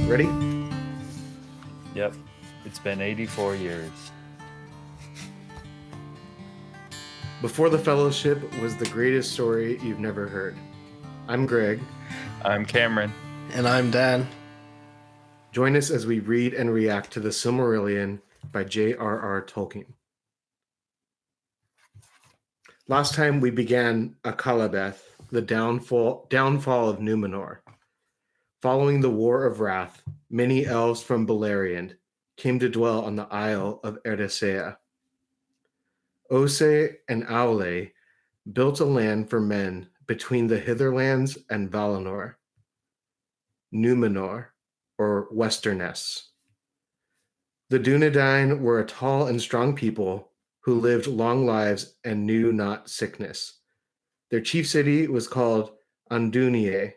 Ready? Yep. It's been 84 years. Before the Fellowship was the greatest story you've never heard. I'm Greg. I'm Cameron. And I'm Dan. Join us as we read and react to the Silmarillion by J.R.R. Tolkien. Last time we began Akalabeth, the downfall of Númenor. Following the War of Wrath, many elves from Beleriand came to dwell on the Isle of Eressëa. Ose and Aule built a land for men between the Hitherlands and Valinor, Númenor, or Westerness. The Dúnedain were a tall and strong people who lived long lives and knew not sickness. Their chief city was called Andúnie,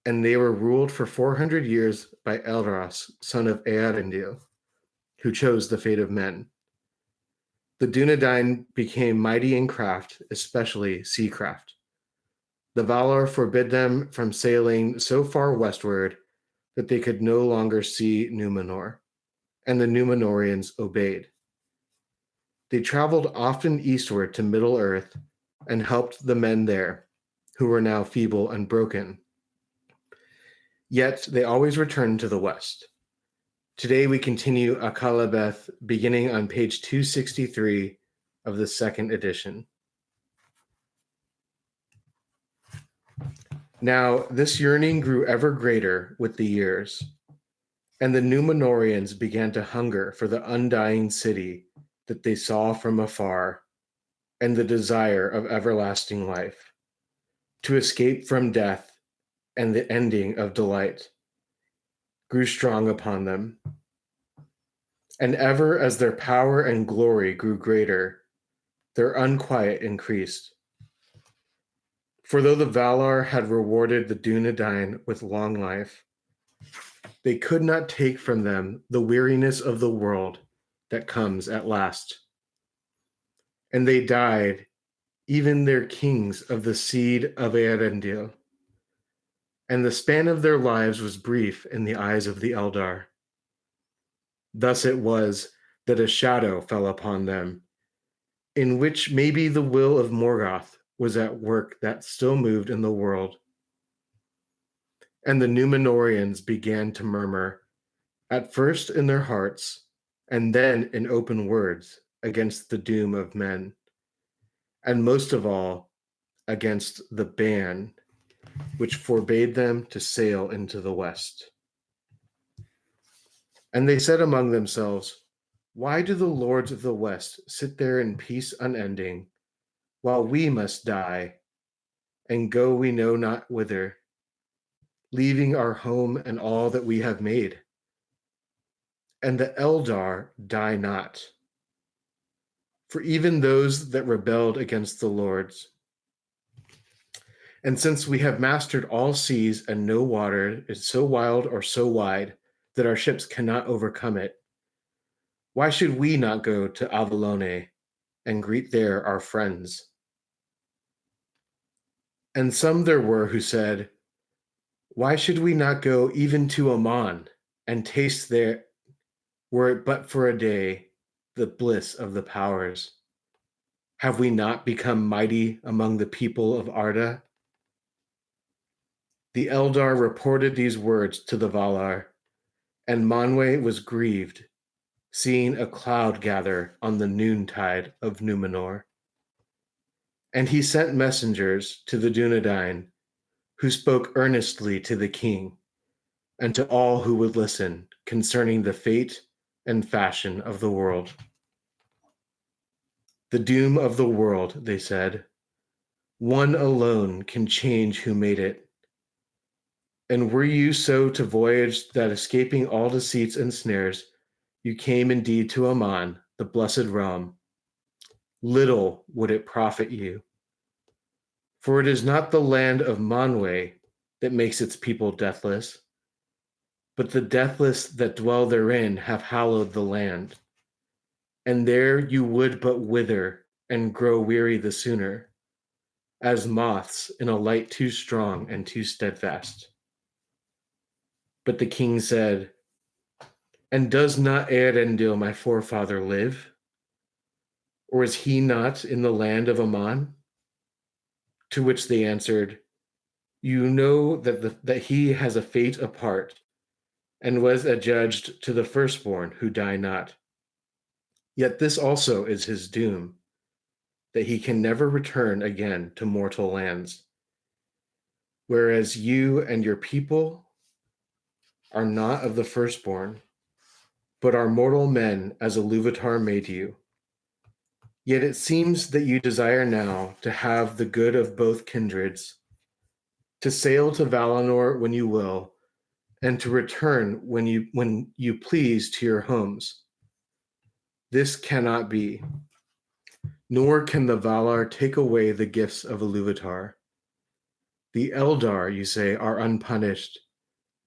and they were ruled for 400 years by Elros, son of Eärendil, who chose the fate of men. The Dúnedain became mighty in craft, especially seacraft. The Valar forbid them from sailing so far westward that they could no longer see Númenor, and the Númenorians obeyed. They traveled often eastward to Middle-earth and helped the men there, who were now feeble and broken. Yet they always returned to the west. Today we continue Akalabeth, beginning on page 263 of the second edition. Now this yearning grew ever greater with the years, and the Númenorians began to hunger for the undying city that they saw from afar, and the desire of everlasting life, to escape from death and the ending of delight, grew strong upon them. And ever as their power and glory grew greater, their unquiet increased. For though the Valar had rewarded the Dúnedain with long life, they could not take from them the weariness of the world that comes at last. And they died, even their kings of the seed of Eärendil, and the span of their lives was brief in the eyes of the Eldar. Thus it was that a shadow fell upon them, in which maybe the will of Morgoth was at work that still moved in the world. And the Númenorians began to murmur, at first in their hearts, and then in open words, against the doom of men, and most of all, against the ban which forbade them to sail into the west. And they said among themselves, why do the lords of the west sit there in peace unending, while we must die, and go we know not whither, leaving our home and all that we have made? And the Eldar die not. For even those that rebelled against the lords. And since we have mastered all seas and no water is so wild or so wide that our ships cannot overcome it, why should we not go to Avalone and greet there our friends? And some there were who said, why should we not go even to Aman and taste there, were it but for a day, the bliss of the powers? Have we not become mighty among the people of Arda? The Eldar reported these words to the Valar, and Manwë was grieved, seeing a cloud gather on the noontide of Númenor. And he sent messengers to the Dúnedain, who spoke earnestly to the king, and to all who would listen concerning the fate and fashion of the world. The doom of the world, they said, one alone can change who made it. And were you so to voyage that escaping all deceits and snares, you came indeed to Aman, the blessed realm, little would it profit you. For it is not the land of Manwë that makes its people deathless, but the deathless that dwell therein have hallowed the land. And there you would but wither and grow weary the sooner, as moths in a light too strong and too steadfast. But the king said, "And does not Eärendil, my forefather, live? Or is he not in the land of Aman?" To which they answered, "You know that he has a fate apart, and was adjudged to the firstborn who die not. Yet this also is his doom, that he can never return again to mortal lands. Whereas you and your people are not of the firstborn, but are mortal men as Ilúvatar made you. Yet it seems that you desire now to have the good of both kindreds, to sail to Valinor when you will, and to return when you please to your homes. This cannot be, nor can the Valar take away the gifts of Ilúvatar. The Eldar, you say, are unpunished,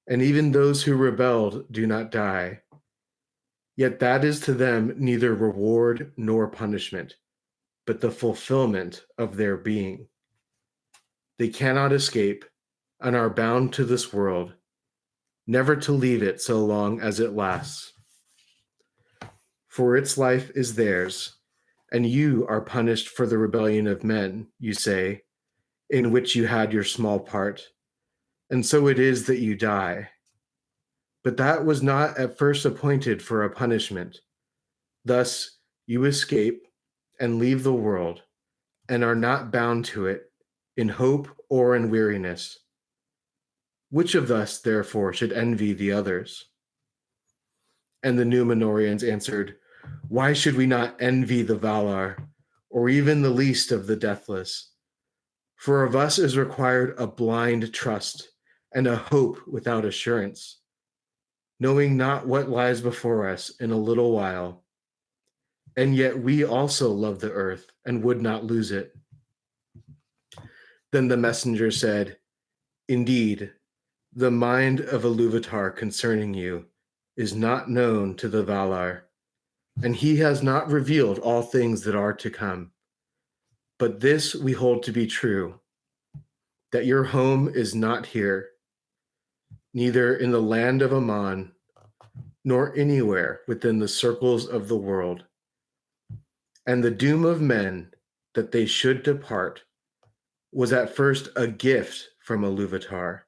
and even those who rebelled do not die. Yet that is to them neither reward nor punishment, but the fulfillment of their being. They cannot escape, and are bound to this world, never to leave it so long as it lasts. For its life is theirs, and you are punished for the rebellion of men, you say, in which you had your small part, and so it is that you die. But that was not at first appointed for a punishment. Thus you escape and leave the world, and are not bound to it in hope or in weariness. Which of us, therefore, should envy the others?" And the Númenorians answered, "Why should we not envy the Valar, or even the least of the Deathless? For of us is required a blind trust and a hope without assurance, knowing not what lies before us in a little while. And yet we also love the earth and would not lose it." Then the messenger said, "Indeed, the mind of Ilúvatar concerning you is not known to the Valar, and he has not revealed all things that are to come. But this we hold to be true, that your home is not here, neither in the land of Aman, nor anywhere within the circles of the world. And the doom of men, that they should depart, was at first a gift from Ilúvatar.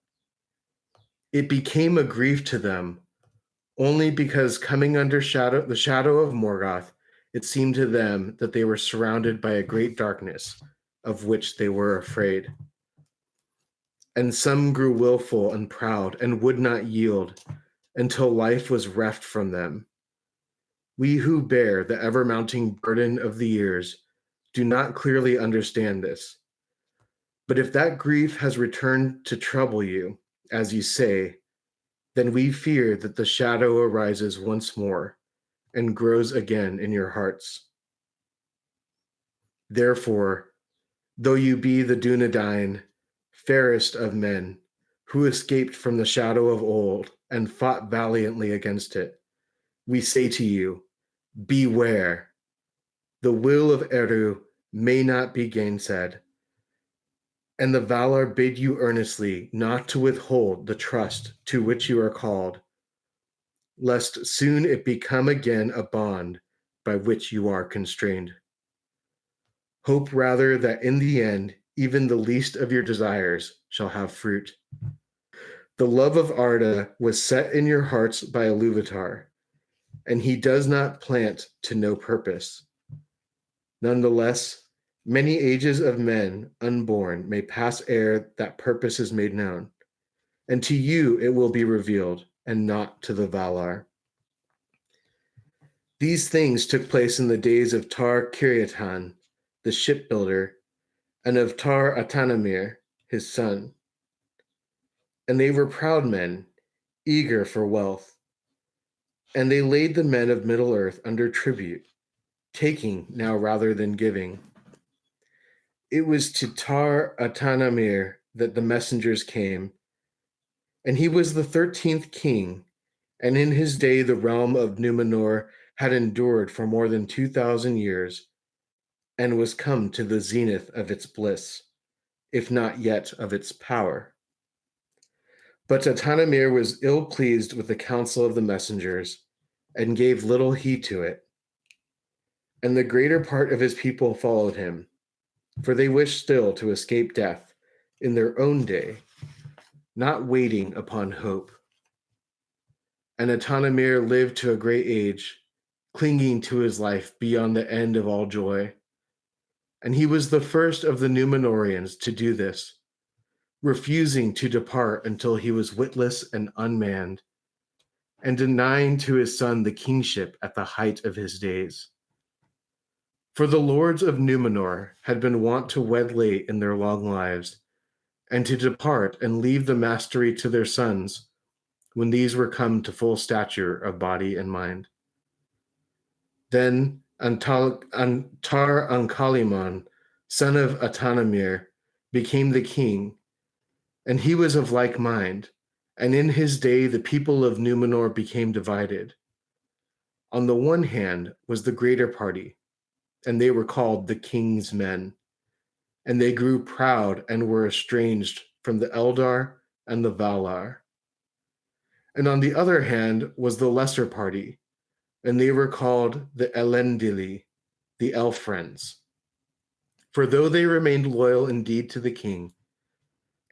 It became a grief to them only because, coming under the shadow of Morgoth, it seemed to them that they were surrounded by a great darkness, of which they were afraid. And some grew willful and proud and would not yield until life was reft from them. We who bear the ever-mounting burden of the years do not clearly understand this. But if that grief has returned to trouble you, as you say, then we fear that the shadow arises once more and grows again in your hearts. Therefore, though you be the Dunedain, fairest of men, who escaped from the shadow of old and fought valiantly against it, we say to you, beware. The will of Eru may not be gainsaid, and the Valar bid you earnestly not to withhold the trust to which you are called, lest soon it become again a bond by which you are constrained. Hope rather that in the end, even the least of your desires shall have fruit. The love of Arda was set in your hearts by Ilúvatar, and he does not plant to no purpose. Nonetheless, many ages of men unborn may pass ere that purpose is made known, and to you it will be revealed, and not to the Valar. These things took place in the days of Tar-Kiriatan, the shipbuilder, and of Tar-Atanamir, his son. And they were proud men, eager for wealth. And they laid the men of Middle-earth under tribute, taking now rather than giving. It was to Tar-Atanamir that the messengers came, and he was the 13th king, and in his day the realm of Númenor had endured for more than 2,000 years, and was come to the zenith of its bliss, if not yet of its power. But Atanamir was ill pleased with the counsel of the messengers and gave little heed to it. And the greater part of his people followed him, for they wished still to escape death in their own day, not waiting upon hope. And Atanamir lived to a great age, clinging to his life beyond the end of all joy. And he was the first of the Númenorians to do this, refusing to depart until he was witless and unmanned, and denying to his son the kingship at the height of his days. For the lords of Númenor had been wont to wed late in their long lives, and to depart and leave the mastery to their sons when these were come to full stature of body and mind. Then Tar-Ancalimon, son of Atanamir, became the king, and he was of like mind, and in his day the people of Númenor became divided. On the one hand was the greater party, and they were called the king's men, and they grew proud and were estranged from the Eldar and the Valar. And on the other hand was the lesser party, and they were called the Elendili, the elf friends. For though they remained loyal indeed to the king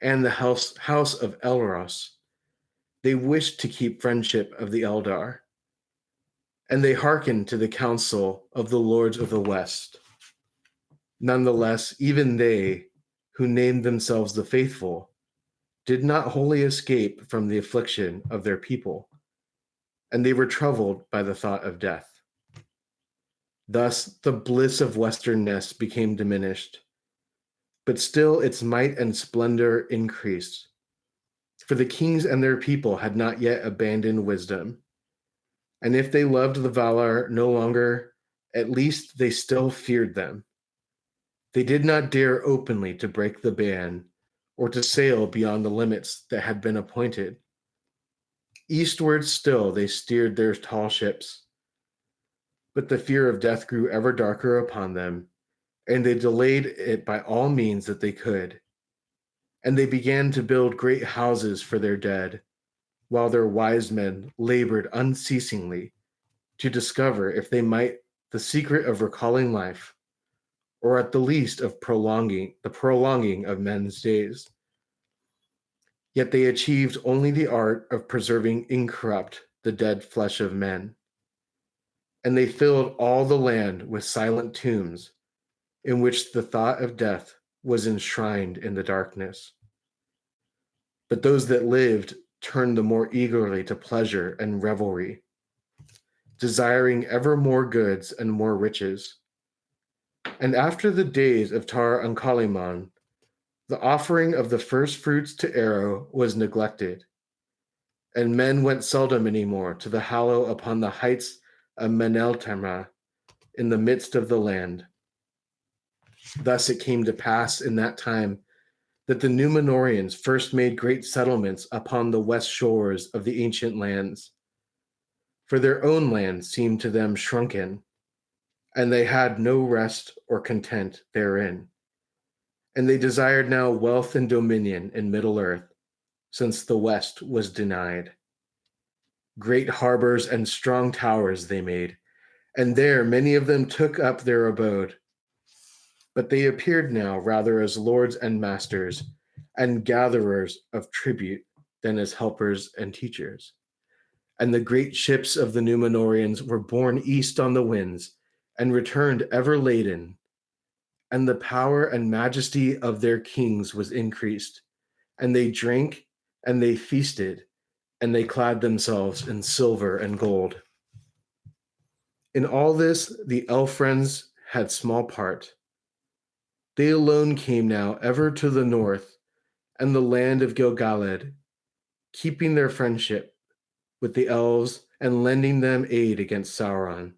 and the house of Elros, they wished to keep friendship of the Eldar, and they hearkened to the counsel of the lords of the West. Nonetheless, even they, who named themselves the faithful, did not wholly escape from the affliction of their people, and they were troubled by the thought of death. Thus the bliss of westernness became diminished, but still its might and splendor increased. For the kings and their people had not yet abandoned wisdom, and if they loved the Valar no longer, at least they still feared them. They did not dare openly to break the ban or to sail beyond the limits that had been appointed. Eastward still they steered their tall ships, but the fear of death grew ever darker upon them, and they delayed it by all means that they could. And they began to build great houses for their dead, while their wise men labored unceasingly to discover if they might the secret of recalling life, or at the least of prolonging of men's days. Yet they achieved only the art of preserving incorrupt the dead flesh of men. And they filled all the land with silent tombs, in which the thought of death was enshrined in the darkness. But those that lived turned the more eagerly to pleasure and revelry, desiring ever more goods and more riches. And after the days of Tar-Ancalimon, the offering of the first fruits to Ero was neglected, and men went seldom any more to the hallow upon the heights of Meneltamra in the midst of the land. Thus it came to pass in that time that the Númenorians first made great settlements upon the west shores of the ancient lands, for their own land seemed to them shrunken, and they had no rest or content therein. And they desired now wealth and dominion in Middle Earth, since the West was denied. Great harbors and strong towers they made, and there many of them took up their abode. But they appeared now rather as lords and masters, and gatherers of tribute, than as helpers and teachers. And the great ships of the Númenorians were borne east on the winds, and returned ever laden. And the power and majesty of their kings was increased, and they drank, and they feasted, and they clad themselves in silver and gold. In all this the elf friends had small part. They alone came now ever to the north and the land of Gil-galad, keeping their friendship with the elves and lending them aid against Sauron.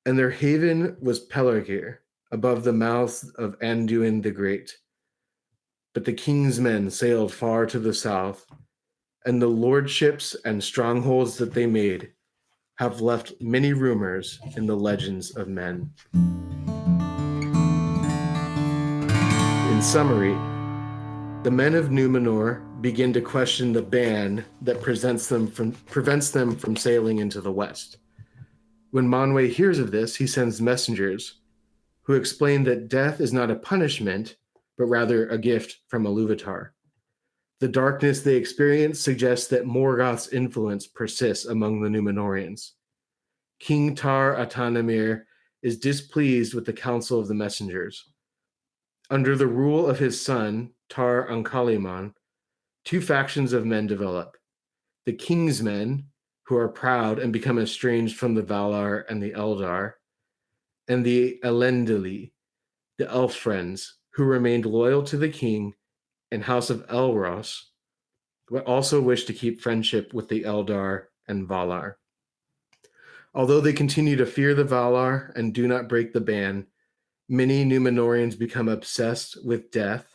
And their haven was Pelargir, above the mouth of Anduin the Great. But the king's men sailed far to the south, and the lordships and strongholds that they made have left many rumors in the legends of men. In summary, The men of Númenor begin to question the ban that prevents them from sailing into the west. When Manwë hears of this, he sends messengers who explain that death is not a punishment, but rather a gift from Ilúvatar. The darkness they experience suggests that Morgoth's influence persists among the Númenorians. King Tar-Atanamir is displeased with the counsel of the messengers. Under the rule of his son, Ancalimon, two factions of men develop. The king's men, who are proud and become estranged from the Valar and the Eldar, and the Elendili, the elf friends, who remained loyal to the king and House of Elros, but also wish to keep friendship with the Eldar and Valar. Although they continue to fear the Valar and do not break the ban, many Númenorians become obsessed with death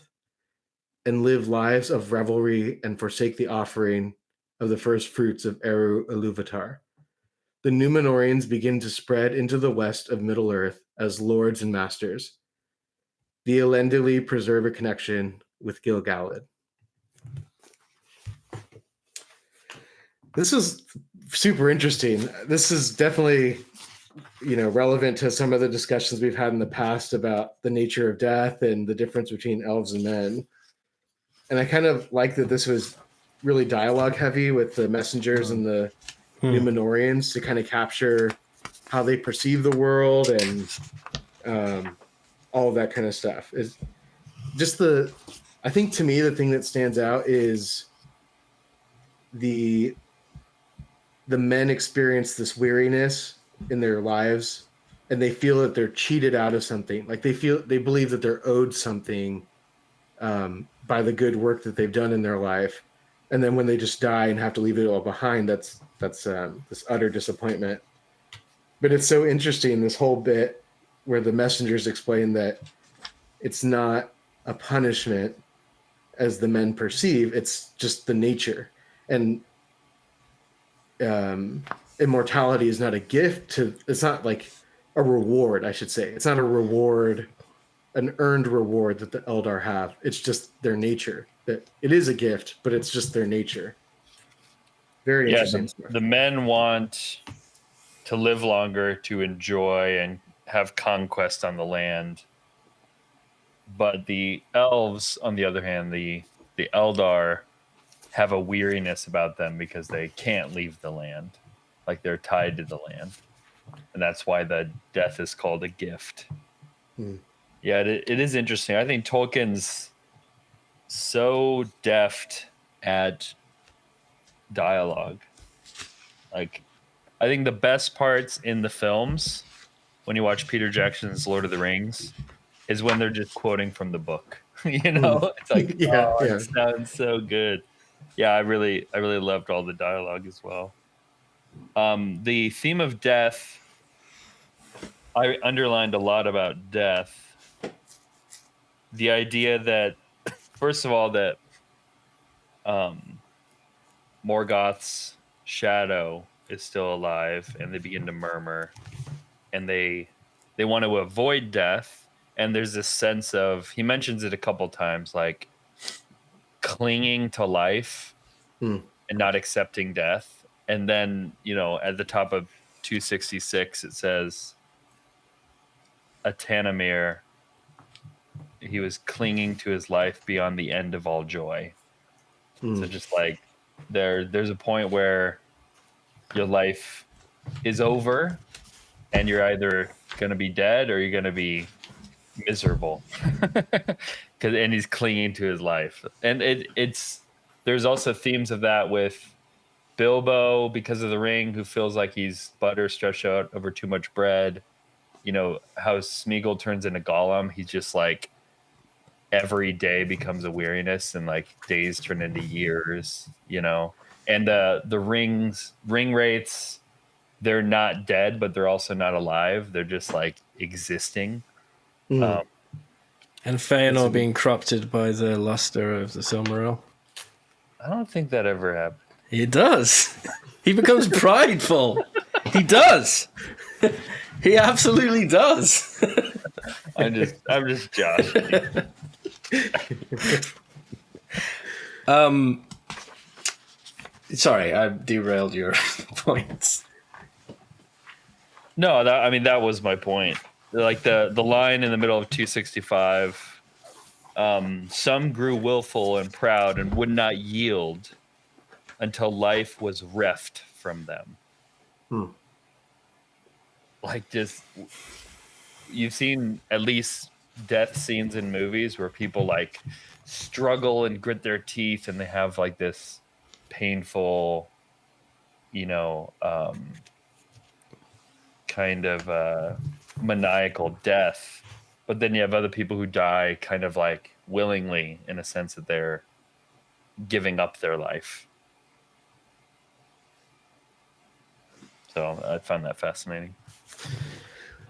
and live lives of revelry and forsake the offering of the first fruits of Eru Ilúvatar. The Númenorians begin to spread into the west of Middle-earth as lords and masters. The Elendili preserve a connection with Gil-galad. This is super interesting. This is definitely, relevant to some of the discussions we've had in the past about the nature of death and the difference between elves and men. And I kind of like that this was really dialogue heavy with the messengers and the Númenorians to kind of capture how they perceive the world and all of that kind of stuff. Is just I think to me, the thing that stands out is the men experience this weariness in their lives, and they feel that they're cheated out of something. Like they believe that they're owed something by the good work that they've done in their life. And then when they just die and have to leave it all behind, that's this utter disappointment. But it's so interesting, this whole bit where the messengers explain that it's not a punishment as the men perceive, it's just the nature. And immortality is not a gift it's not like a reward, I should say. It's not a reward, an earned reward that the Eldar have. It's just their nature. That it is a gift, but it's just their nature. Very interesting. The men want to live longer, to enjoy and have conquest on the land. But the elves, on the other hand, the Eldar have a weariness about them because they can't leave the land. Like they're tied to the land. And that's why the death is called a gift. Yeah, it is interesting. I think Tolkien's so deft at dialogue. Like, I think the best parts in the films, when you watch Peter Jackson's Lord of the Rings, is when they're just quoting from the book. It's like, it sounds so good. Yeah, I really loved all the dialogue as well. The theme of death, I underlined a lot about death. The idea that, first of all, that Morgoth's shadow is still alive, and they begin to murmur, and they want to avoid death. And there's this sense of, he mentions it a couple times, like clinging to life and not accepting death. And then, at the top of 266, it says, Atanamir, he was clinging to his life beyond the end of all joy. So just like there's a point where your life is over and you're either going to be dead or you're going to be miserable. And he's clinging to his life. And there's also themes of that with Bilbo, because of the ring, who feels like he's butter stretched out over too much bread. How Smeagol turns into Gollum. He's just like, every day becomes a weariness, and like days turn into years, and the ring wraiths, they're not dead, but they're also not alive. They're just like existing. And Fëanor being corrupted by the luster of the Silmaril. I don't think that ever happened. He does. He becomes prideful. He does. He absolutely does. I'm just joshing. Sorry, I derailed your points. No, that was my point. Like the line in the middle of 265. Some grew willful and proud and would not yield until life was reft from them. Like, just, you've seen at least death scenes in movies where people like struggle and grit their teeth and they have like this painful, kind of maniacal death. But then you have other people who die kind of like willingly, in a sense that they're giving up their life. So I found that fascinating.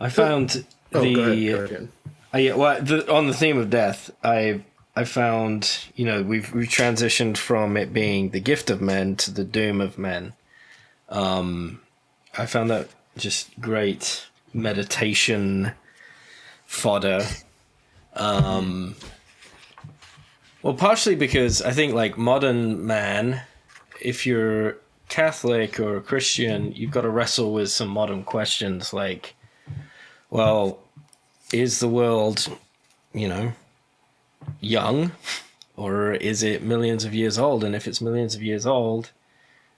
I found Go ahead. On the theme of death, I found, we've transitioned from it being the gift of men to the doom of men. I found that just great meditation fodder. Well, partially because I think, like, modern man, if you're Catholic or Christian, you've got to wrestle with some modern questions like, well, is the world, young, or is it millions of years old? And if it's millions of years old,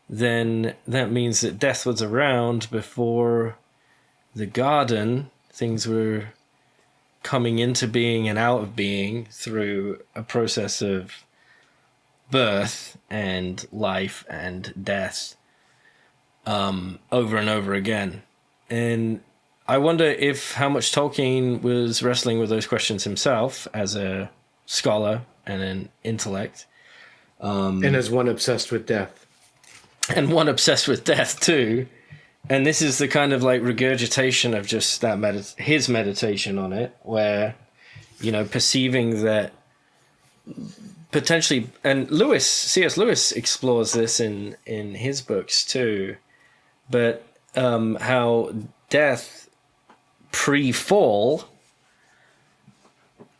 then that means that death was around before the garden. Things were coming into being and out of being through a process of birth and life and death, over and over again. And I wonder how much Tolkien was wrestling with those questions himself as a scholar and an intellect. And as one obsessed with death. And one obsessed with death too. And this is the kind of like regurgitation of just that his meditation on it, where, perceiving that potentially, and C.S. Lewis explores this in his books too, but how death pre-fall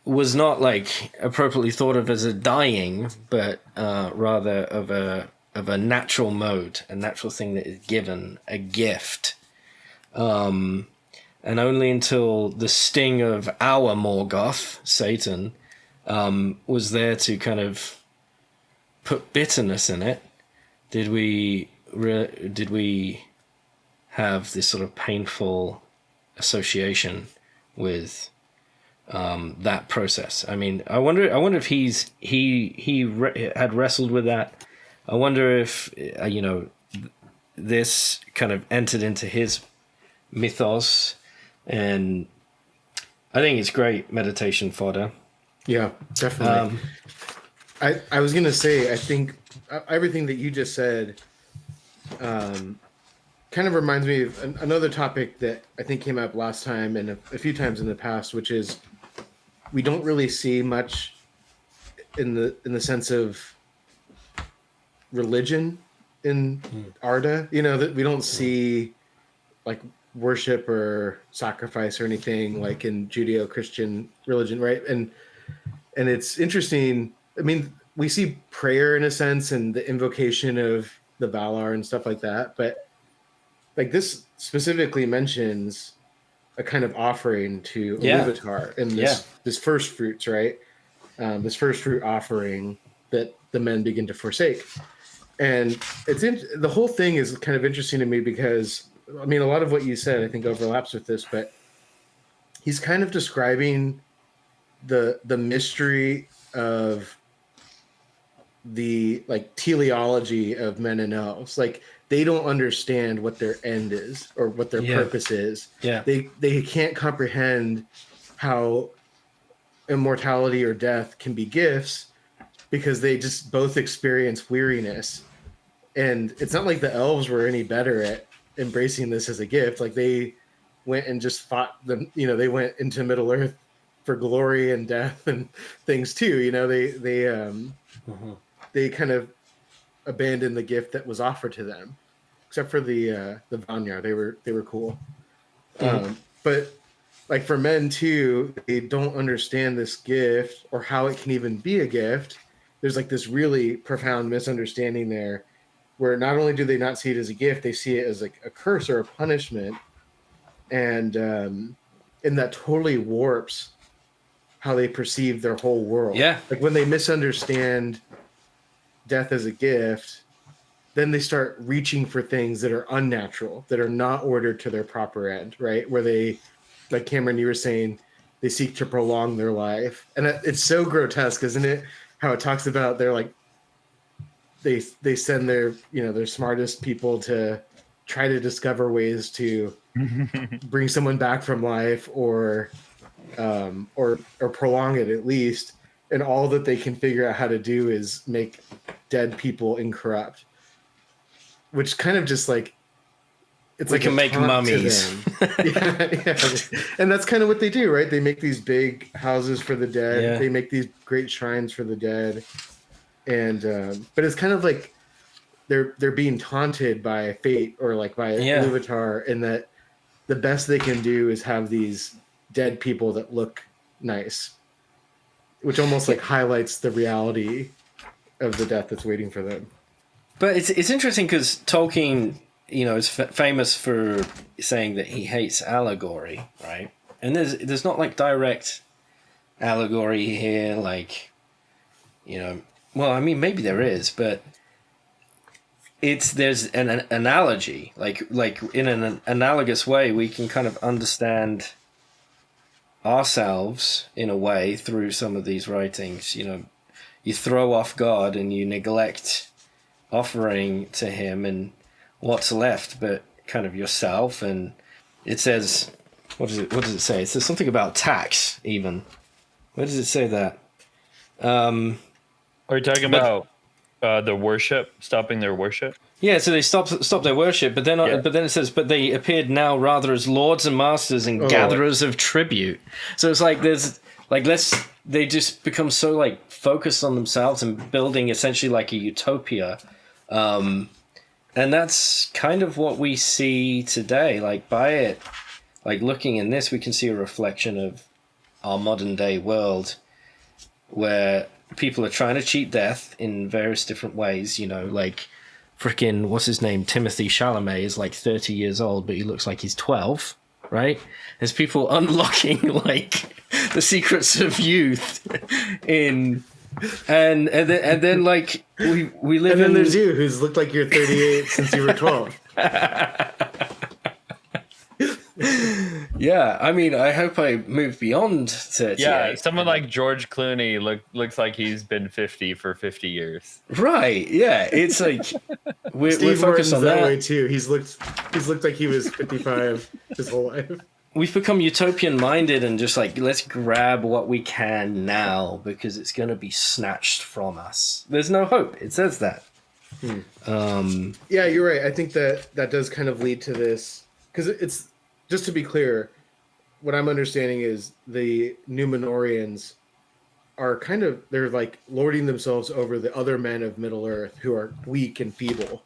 was not like appropriately thought of as a dying, but rather of a natural mode, a natural thing that is given, a gift. And only until the sting of our Morgoth, Satan, was there to kind of put bitterness in it, did we have this sort of painful association with that process. I mean, I wonder if he had wrestled with that. I wonder if this kind of entered into his mythos, and I think it's great meditation fodder. Yeah, definitely. I was gonna say, I think everything that you just said kind of reminds me of another topic that I think came up last time and a few times in the past, which is we don't really see much in the sense of religion in Arda. That we don't see like worship or sacrifice or anything like in Judeo-Christian religion, right? And it's interesting. I mean, we see prayer in a sense and the invocation of the Valar and stuff like that, but like this specifically mentions a kind of offering to Ilúvatar and this first fruits, right? This first fruit offering that the men begin to forsake. And the whole thing is kind of interesting to me because, I mean, a lot of what you said, I think, overlaps with this, but he's kind of describing the mystery of the like teleology of men and elves. Like, they don't understand what their end is or what their purpose is. Yeah. They can't comprehend how immortality or death can be gifts because they just both experience weariness. And it's not like the elves were any better at embracing this as a gift. Like, they went and just fought them, they went into Middle Earth for glory and death and things too. They kind of abandoned the gift that was offered to them, except for the Vanyar. They were cool. But like for men too, they don't understand this gift or how it can even be a gift there's like this really profound misunderstanding there, where not only do they not see it as a gift, they see it as like a curse or a punishment, and that totally warps how they perceive their whole world. Yeah. Like when they misunderstand death as a gift, then they start reaching for things that are unnatural, that are not ordered to their proper end, right? Where they, like Cameron, you were saying, they seek to prolong their life. And it's so grotesque, isn't it? How it talks about they're like, they send their, their smartest people to try to discover ways to bring someone back from life or prolong it at least. And all that they can figure out how to do is make dead people incorrupt, which kind of just like, it's we like can make mummies. Yeah. And that's kind of what they do, right? They make these big houses for the dead. Yeah. They make these great shrines for the dead. And but it's kind of like they're being taunted by fate or like by Ilúvatar, in that the best they can do is have these dead people that look nice, which almost like highlights the reality of the death that's waiting for them. But it's interesting because Tolkien, is famous for saying that he hates allegory, right? And there's not like direct allegory here, like, well, I mean, maybe there is, but there's an analogy, like in an analogous way, we can kind of understand ourselves in a way through some of these writings. You throw off God and you neglect offering to him, and what's left but kind of yourself. And it says, what does it say? It says something about tax, even. Where does it say that? Are you talking about the worship, stopping their worship? Yeah, so they stop their worship, but then it says, but they appeared now rather as lords and masters and gatherers of tribute. So it's like they just become so like focused on themselves and building essentially like a utopia. And that's kind of what we see today. Like by it, like looking in this, we can see a reflection of our modern day world where people are trying to cheat death in various different ways, like freaking, what's his name? Timothy Chalamet is like 30 years old, but he looks like he's 12, right? There's people unlocking like the secrets of youth and then like we live and then in... there's you who's looked like you're 38 since you were 12. Yeah, I mean, I hope I move beyond 38. Yeah, someone like George Clooney looks like he's been 50 for 50 years. Right, yeah. It's like we're focused on that way too. He's looked like he was 55 his whole life. We've become utopian minded and just like, let's grab what we can now because it's going to be snatched from us. There's no hope. It says that. Yeah, you're right. I think that does kind of lead to this, because it's, just to be clear, what I'm understanding is the Númenorians are they're like lording themselves over the other men of Middle Earth who are weak and feeble.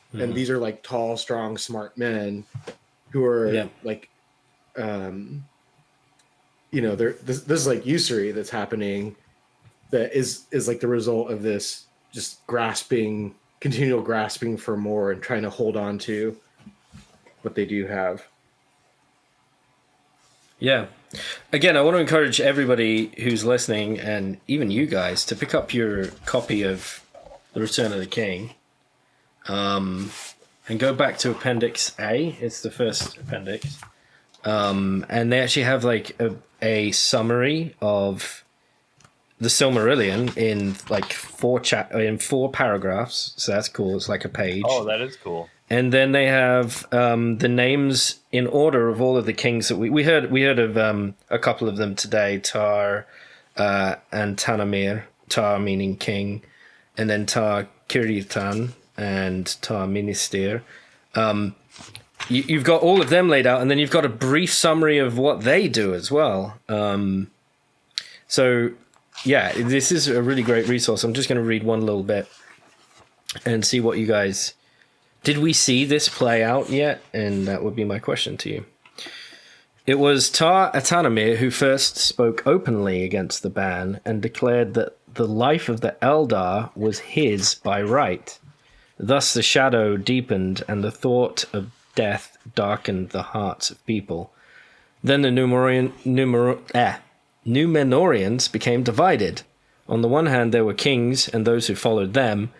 Mm-hmm. And these are like tall, strong, smart men who are like, this is like usury that's happening that is like the result of this just continual grasping for more and trying to hold on to what they do have. Yeah. Again, I want to encourage everybody who's listening, and even you guys, to pick up your copy of The Return of the King, and go back to Appendix A. It's the first appendix. And they actually have like a summary of the Silmarillion in like 4 paragraphs. So that's cool. It's like a page. Oh, that is cool. And then they have the names in order of all of the kings that we heard of a couple of them today. Tar-Atanamir, Tar meaning king, and then Tar-Kirtan and Tar-Minister. You've got all of them laid out, and then you've got a brief summary of what they do as well. So, yeah, this is a really great resource. I'm just going to read one little bit and see what you guys... Did we see this play out yet? And that would be my question to you. It was Tar-Atanamir who first spoke openly against the ban and declared that the life of the Eldar was his by right. Thus the shadow deepened, and the thought of death darkened the hearts of people. Then the Númenorians became divided. On the one hand, there were kings and those who followed them,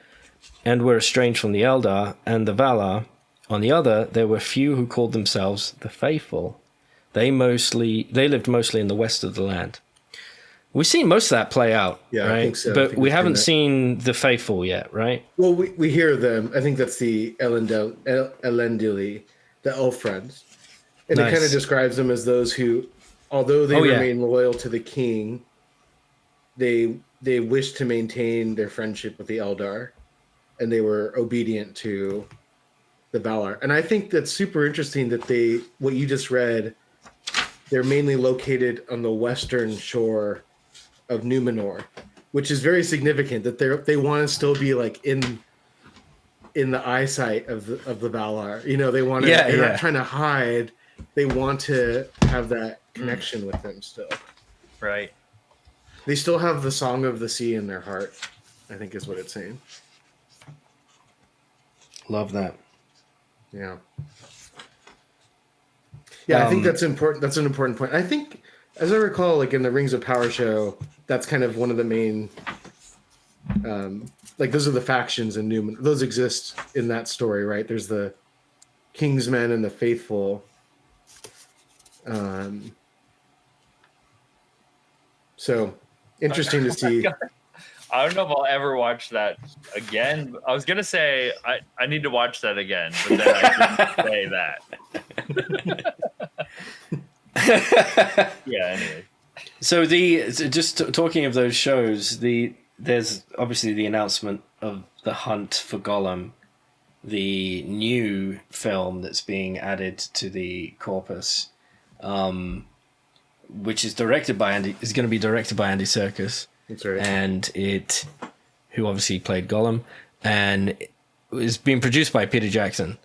and were estranged from the Eldar and the Valar. On the other, there were few who called themselves the Faithful. They lived mostly in the west of the land. We've seen most of that play out, Yeah, right? I think so. But we haven't seen the Faithful yet, right? Well, we hear them. I think that's the Elendili, the elf friends. And it kind of describes them as those who, although they remain loyal to the king, they wish to maintain their friendship with the Eldar, and they were obedient to the Valar. And I think that's super interesting that what you just read, they're mainly located on the western shore of Númenor, which is very significant that they want to still be like in the eyesight of the Valar. You know, they want to. They're not trying to hide. They want to have that connection with them still. Right. They still have the Song of the Sea in their heart, I think is what it's saying. Love that. Yeah. Yeah, I think that's important. That's an important point. I think, as I recall, like in the Rings of Power show, that's kind of one of the main, like those are the factions in Númenor. Those exist in that story, right? There's the Kingsmen and the Faithful. So interesting to see. I don't know if I'll ever watch that again. I was gonna say I need to watch that again, but then I didn't say that. Yeah. Anyway. So just talking of those shows, there's obviously the announcement of The Hunt for Gollum, the new film that's being added to the corpus, which is going to be directed by Andy Serkis. That's right. And who obviously played Gollum, and it was being produced by Peter Jackson.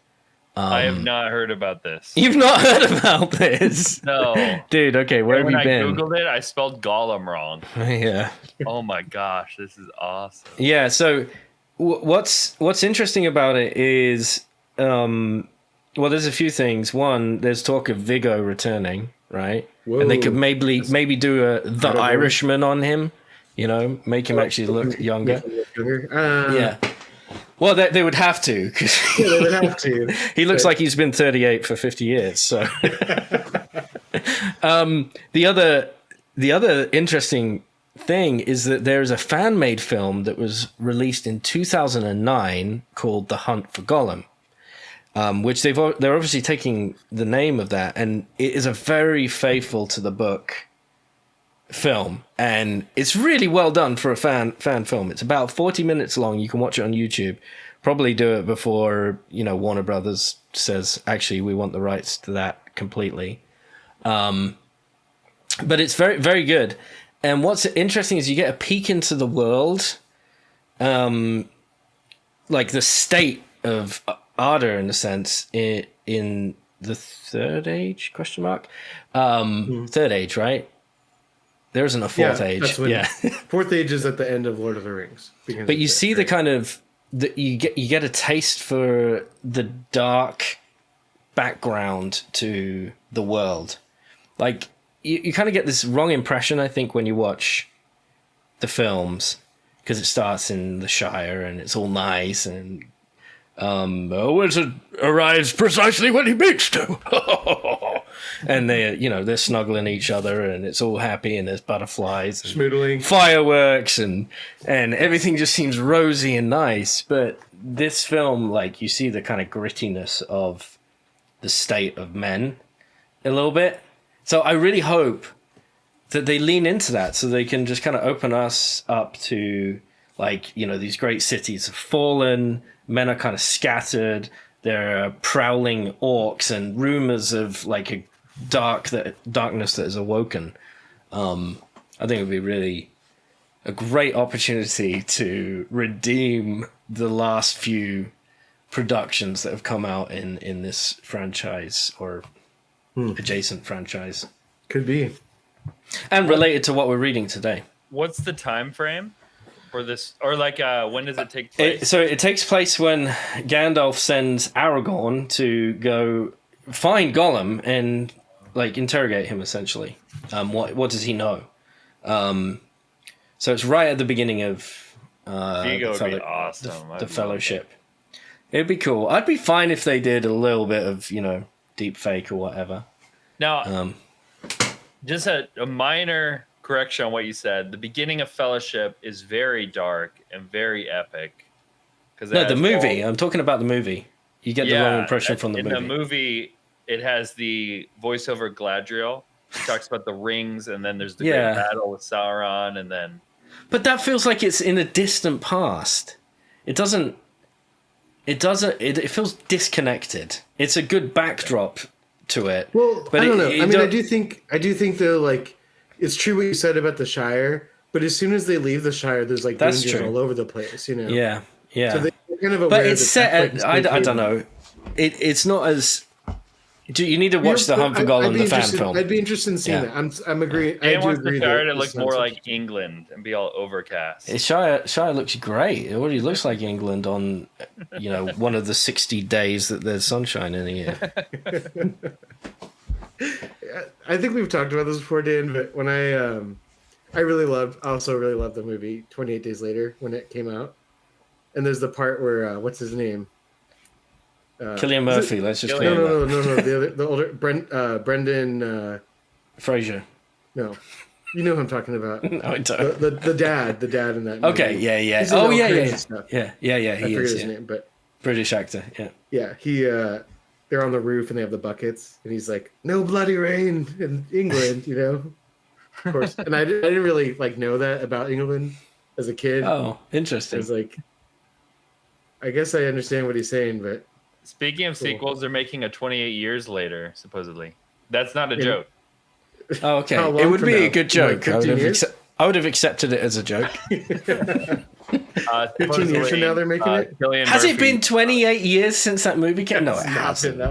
I have not heard about this. You've not heard about this? No. Dude, okay, where have you been? When I Googled it, I spelled Gollum wrong. Yeah. Oh my gosh, this is awesome. Yeah, so what's interesting about it is, well, there's a few things. One, there's talk of Viggo returning, right? Whoa. And they could maybe do The Irishman on him, you know, make him actually look younger. Yeah. Well, they would have to. Yeah, they would have to. He looks like he's been 38 for 50 years. So, the other interesting thing is that there is a fan-made film that was released in 2009 called The Hunt for Gollum, which they're obviously taking the name of that, and it is a very faithful to the book film, and it's really well done for a fan film. It's about 40 minutes long. You can watch it on YouTube. Probably do it before, you know, Warner Brothers says, actually, we want the rights to that completely. But it's very, very good. And what's interesting is you get a peek into the world, like the state of Arda, in a sense, in the Third Age, ? Third Age, right? There isn't a fourth age. Fourth age is at the end of Lord of the Rings. But you see the kind of you get a taste for the dark background to the world. Like you kind of get this wrong impression, I think, when you watch the films, because it starts in the Shire and it's all nice and Wizard arrives precisely when he means to. And they're snuggling each other and it's all happy and there's butterflies and schmoodling, fireworks and everything just seems rosy and nice. But this film, like, you see the kind of grittiness of the state of men a little bit. So I really hope that they lean into that so they can just kind of open us up to, like, you know, these great cities have fallen, men are kind of scattered, there are prowling orcs and rumors of like a darkness that is awoken. I think it would be really a great opportunity to redeem the last few productions that have come out in this franchise or adjacent franchise. Could be. And related to what we're reading today. What's the time frame? for this? Or like, when does it take place? So it takes place when Gandalf sends Aragorn to go find Gollum and like interrogate him essentially. What does he know? So it's right at the beginning of Vigo would be awesome. The Fellowship. It'd be cool. I'd be fine if they did a little bit of, deep fake or whatever. Now, just a minor correction on what you said. The beginning of Fellowship is very dark and very epic. No, the movie. I'm talking about the movie. You get the wrong impression from the movie. In the movie, it has the voiceover Galadriel. It talks about the rings, and then there's the great battle with Sauron, and then... But that feels like it's in a distant past. It doesn't... It feels disconnected. It's a good backdrop to it. Well, but I don't know. I do think though, like, it's true what you said about the Shire, but as soon as they leave the Shire, there's like dangers all over the place, Yeah, yeah. So they're kind of aware. But it's set. I don't know. It's not as. You need to watch the Hunt for Gollum, the fan film. I'd be interested in seeing that. I'm agreeing. I do agree. The Shire to look more like England and be all overcast. Shire looks great. It already looks like England on, one of the 60 days that there's sunshine in a year. I think we've talked about this before, Dan. But when I also really loved the movie 28 Days Later when it came out, and there's the part where what's his name? Cillian Murphy. Let's just no. The older Brendan Fraser. No, you know who I'm talking about. No, I don't. The dad in that movie. Okay, yeah. Yeah. He I forget his name, but British actor. Yeah. Yeah, he. They're on the roof and they have the buckets, and he's like, "No bloody rain in England," Of course, and I didn't really know that about England as a kid. Oh, interesting. I was like, I guess I understand what he's saying, but. Speaking of sequels, they're making a 28 Years Later, supposedly. That's not a joke. Oh, okay. It would be a good joke. I would have accepted it as a joke. 15 years from now, they're making it? Has it been 28 years since that movie came? No, it hasn't.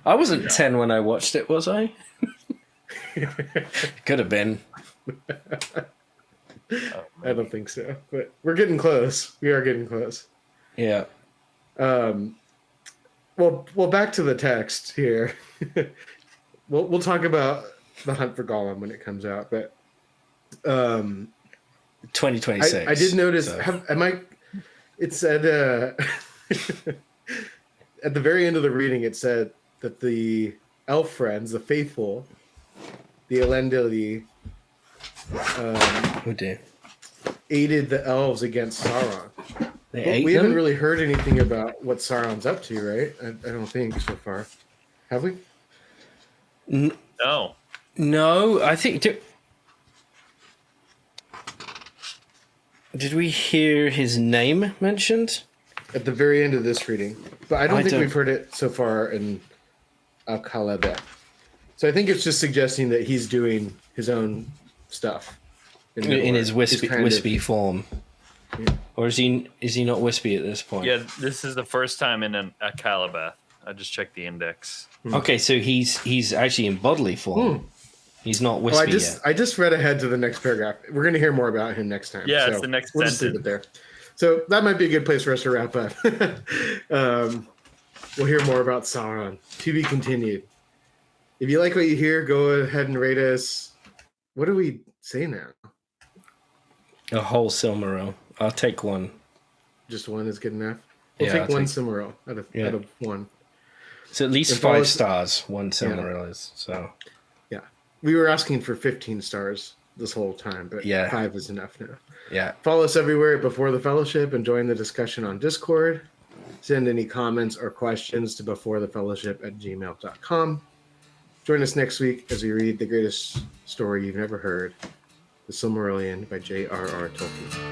I wasn't 10 when I watched it, was I? Could have been. I don't think so, but we're getting close. We are getting close. Yeah. Well, back to the text here. We'll talk about the Hunt for Gollum when it comes out, but 2026. I did notice. It said at the very end of the reading, it said that the elf friends, the faithful, the Elendil, aided the elves against Sauron. We haven't really heard anything about what Sauron's up to, right? I don't think so far. Have we? No. No, I think... Did we hear his name mentioned? At the very end of this reading. But I don't think we've heard it so far in Ancalimon. So I think it's just suggesting that he's doing his own stuff. In his wispy form. Yeah. Or is he not wispy at this point? Yeah, this is the first time in a Calabath. I just checked the index. Okay, so he's actually in bodily form. He's not wispy yet. I just read ahead to the next paragraph. We're going to hear more about him next time. Yeah, so it's the next we'll just leave it there. So that might be a good place for us to wrap up. We'll hear more about Sauron. To be continued. If you like what you hear, go ahead and rate us. What do we say now? A whole Silmaril. I'll take one. Just one is good enough? We'll take one Silmaril out of one. It's at least 5 stars, one Silmaril is. So, yeah. We were asking for 15 stars this whole time, but 5 is enough now. Yeah. Follow us everywhere Before the Fellowship and join the discussion on Discord. Send any comments or questions to beforethefellowship@gmail.com. Join us next week as we read the greatest story you've never heard, The Silmarillion by J.R.R. Tolkien.